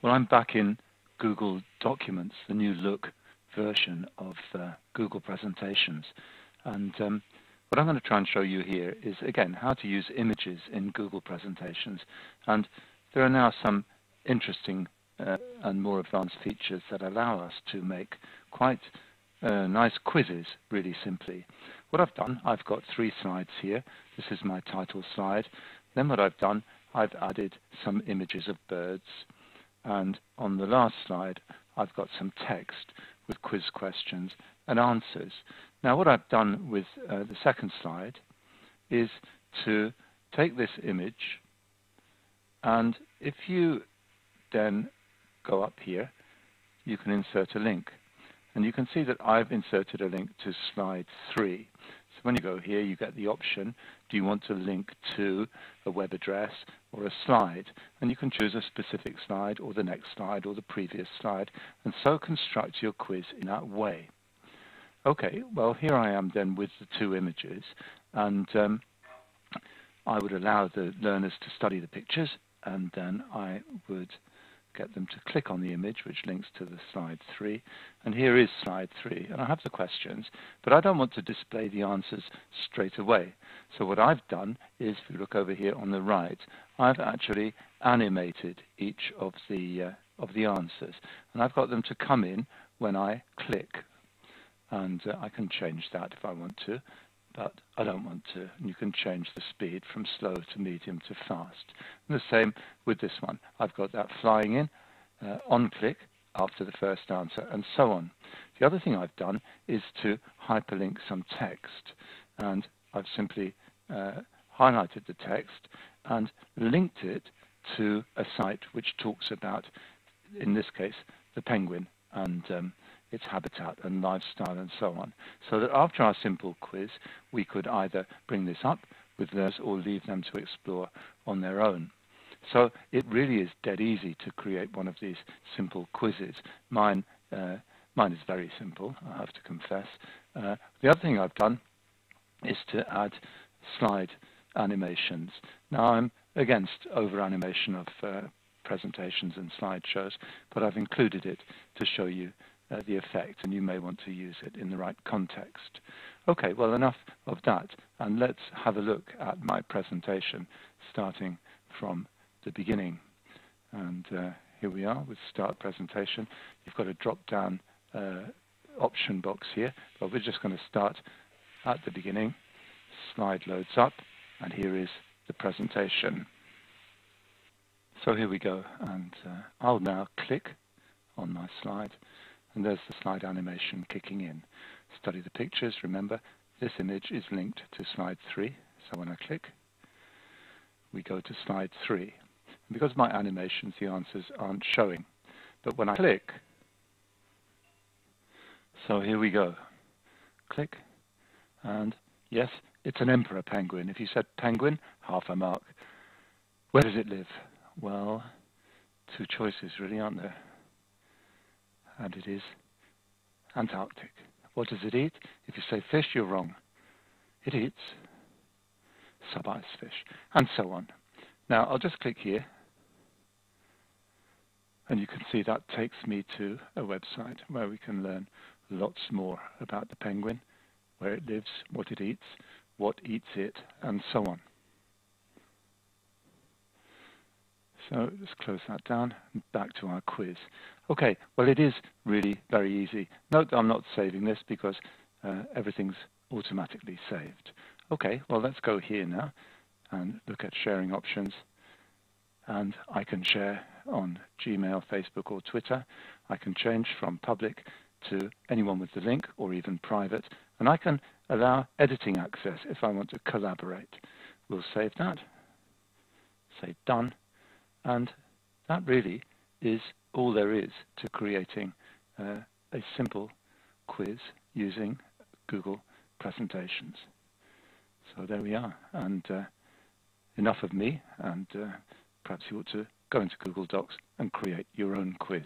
Well, I'm back in Google Documents, the new look version of Google Presentations. And what I'm going to try and show you here is, again, how to use images in Google Presentations. And there are now some interesting and more advanced features that allow us to make quite nice quizzes, really simply. What I've done, I've got 3 slides here. This is my title slide. Then what I've done, I've added some images of birds. And on the last slide, I've got some text with quiz questions and answers. Now, what I've done with the second slide is to take this image, and if you then go up here, you can insert a link. And you can see that I've inserted a link to slide 3. So when you go here, you get the option, do you want to link to a web address or a slide? And you can choose a specific slide or the next slide or the previous slide, and so construct your quiz in that way. Okay, well, here I am then with the 2 images, and I would allow the learners to study the pictures, and then I would get them to click on the image, which links to the slide 3. And here is slide 3. And I have the questions, but I don't want to display the answers straight away. So what I've done is, if you look over here on the right, I've actually animated each of the answers. And I've got them to come in when I click. And I can change that if I want to, but I don't want to. And you can change the speed from slow to medium to fast. And the same with this one. I've got that flying in on click after the first answer, and so on. The other thing I've done is to hyperlink some text. And I've simply highlighted the text and linked it to a site which talks about, in this case, the penguin and its habitat and lifestyle and so on. So that after our simple quiz, we could either bring this up with theirs or leave them to explore on their own. So it really is dead easy to create one of these simple quizzes. Mine is very simple, I have to confess. The other thing I've done is to add slide animations. Now, I'm against over-animation of presentations and slideshows, but I've included it to show you the effect, and you may want to use it in the right context. Okay, well, enough of that, and let's have a look at my presentation starting from the beginning. And here we are with Start Presentation. You've got a drop-down option box here, but we're just going to start at the beginning. Slide loads up, and here is the presentation. So here we go, and I'll now click on my slide, and there's the slide animation kicking in. Study the pictures. Remember, this image is linked to slide 3, so when I click, we go to slide 3. And because of my animations, the answers aren't showing. But when I click, so here we go. Click, and yes, it's an emperor penguin. If you said penguin, half a mark. Where does it live? Well, 2 choices really, aren't there? And it is Antarctic. What does it eat? If you say fish, you're wrong. It eats sub-ice fish, and so on. Now, I'll just click here, and you can see that takes me to a website where we can learn lots more about the penguin, where it lives, what it eats it, and so on. So let's close that down and back to our quiz. Okay, well, it is really very easy. Note that I'm not saving this because everything's automatically saved. Okay, well, let's go here now and look at sharing options. And I can share on Gmail, Facebook, or Twitter. I can change from public to anyone with the link or even private. And I can allow editing access if I want to collaborate. We'll save that. Say done. And that really is all there is to creating a simple quiz using Google Presentations. So there we are. And enough of me, and perhaps you ought to go into Google Docs and create your own quiz.